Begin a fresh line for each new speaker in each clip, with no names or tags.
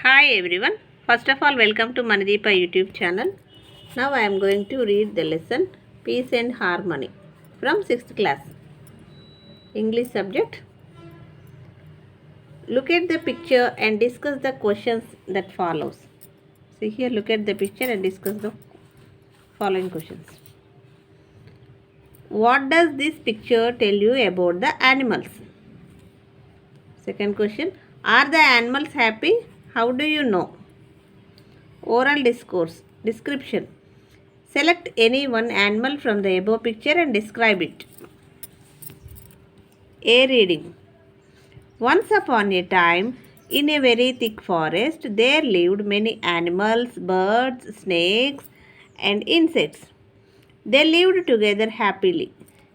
Hi everyone. First of all, welcome to Manideepa YouTube channel. Now I am going to read the lesson Peace and Harmony from 6th class. English subject. Look at the picture and discuss the questions that follows. See here, look at the picture and discuss the following questions. What does this picture tell you about the animals? Second question. Are the animals happy? How do you know? Oral discourse. Description. Select any one animal from the above picture and describe it. A reading. Once upon a time, in a very thick forest, there lived many animals, birds, snakes, and insects. They lived together happily.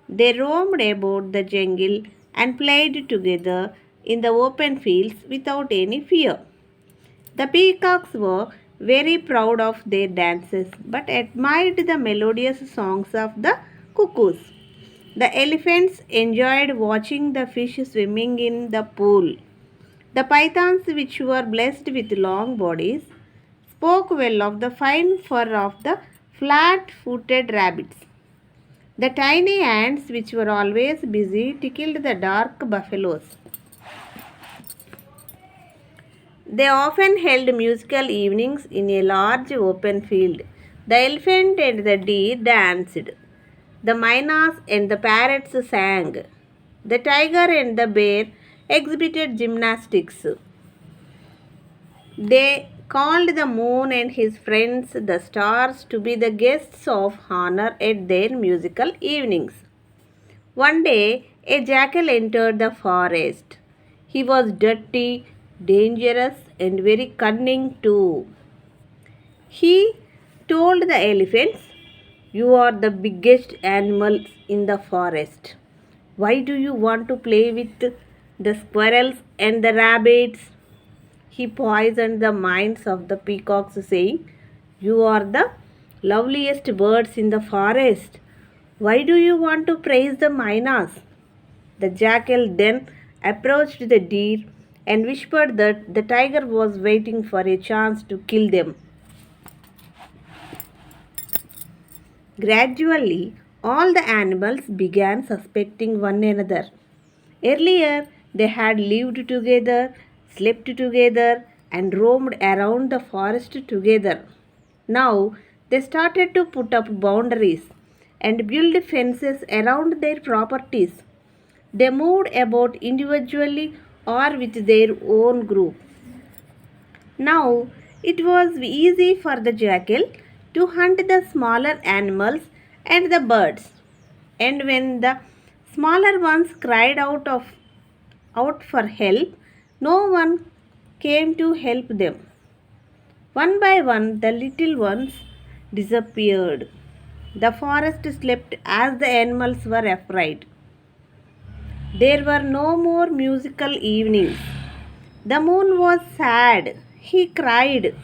They roamed about the jungle and played together in the open fields without any fear. The peacocks were very proud of their dances but admired the melodious songs of the cuckoos. The elephants enjoyed watching the fish swimming in the pool. The pythons, which were blessed with long bodies, spoke well of the fine fur of the flat footed rabbits. The tiny ants, which were always busy, tickled the dark buffaloes. They often held musical evenings in a large open field. The elephant and the deer danced. The mynas and the parrots sang. The tiger and the bear exhibited gymnastics. They called the moon and his friends, the stars, to be the guests of honor at their musical evenings. One day, a jackal entered the forest. He was dirty, dangerous, and very cunning too. He told the elephants, "You are the biggest animals in the forest. Why do you want to play with the squirrels and the rabbits?" He poisoned the minds of the peacocks, saying, "You are the loveliest birds in the forest. Why do you want to praise the mynas?" The jackal then approached the deer and whispered that the tiger was waiting for a chance to kill them. Gradually, all the animals began suspecting one another. Earlier, they had lived together, slept together, and roamed around the forest together. Now, they started to put up boundaries and build fences around their properties. They moved about individually or with their own group. Now, it was easy for the jackal to hunt the smaller animals and the birds. And when the smaller ones cried out for help, no one came to help them. One by one, the little ones disappeared. The forest slept as the animals were afraid. There were no more musical evenings. The moon was sad. He cried.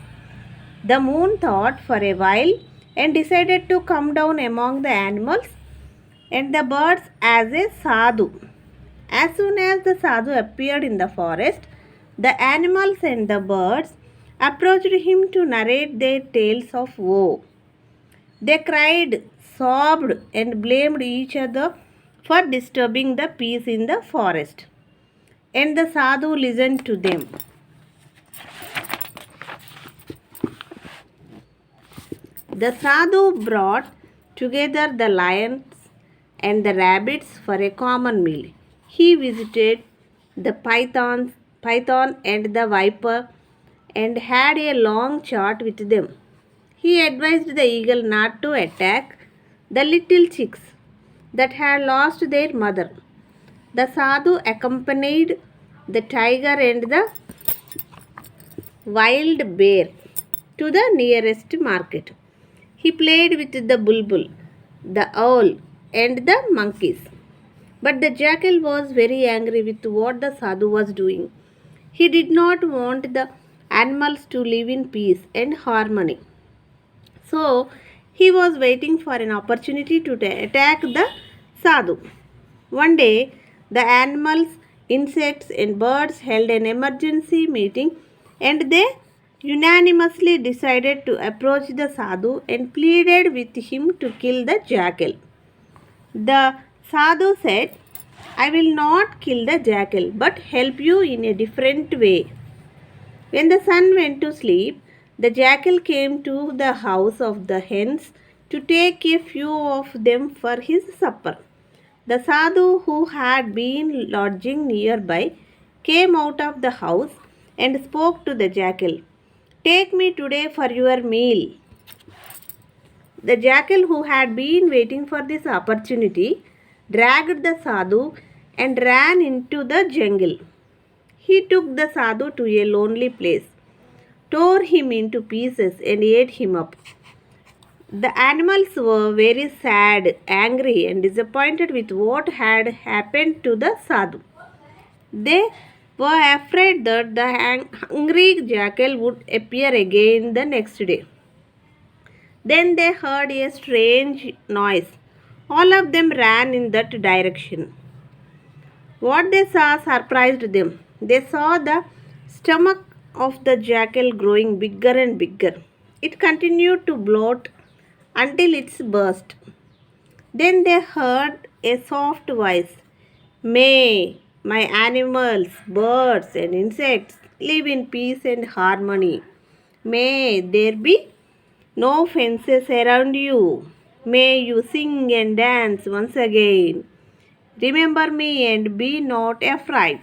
The moon thought for a while and decided to come down among the animals and the birds as a sadhu. As soon as the sadhu appeared in the forest, the animals and the birds approached him to narrate their tales of woe. They cried, sobbed, and blamed each other for disturbing the peace in the forest. And the sadhu listened to them. The sadhu brought together the lions and the rabbits for a common meal. He visited the python and the viper and had a long chat with them. He advised the eagle not to attack the little chicks that had lost their mother. The sadhu accompanied the tiger and the wild bear to the nearest market. He played with the bulbul, the owl, and the monkeys. But the jackal was very angry with what the sadhu was doing. He did not want the animals to live in peace and harmony. So, he was waiting for an opportunity to attack the sadhu. One day, the animals, insects, and birds held an emergency meeting and they unanimously decided to approach the sadhu and pleaded with him to kill the jackal. The sadhu said, I will not kill the jackal but help you in a different way. When the sun went to sleep, the jackal came to the house of the hens to take a few of them for his supper. The sadhu, who had been lodging nearby, came out of the house and spoke to the jackal. Take me today for your meal. The jackal, who had been waiting for this opportunity, dragged the sadhu and ran into the jungle. He took the sadhu to a lonely place, tore him into pieces, and ate him up. The animals were very sad, angry, and disappointed with what had happened to the sadhu. They were afraid that the hungry jackal would appear again the next day. Then they heard a strange noise. All of them ran in that direction. What they saw surprised them. They saw the stomach of the jackal growing bigger and bigger. It continued to bloat until it burst. Then they heard a soft voice. May my animals, birds, and insects live in peace and harmony. May there be no fences around you. May you sing and dance once again. Remember me and be not afraid.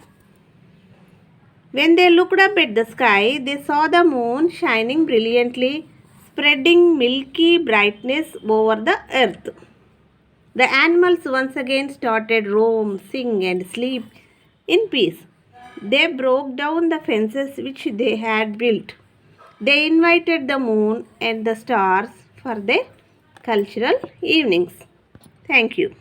When they looked up at the sky, they saw the moon shining brilliantly, spreading milky brightness over the earth. The animals once again started roam, sing, and sleep in peace. They broke down the fences which they had built. They invited the moon and the stars for their cultural evenings. Thank you.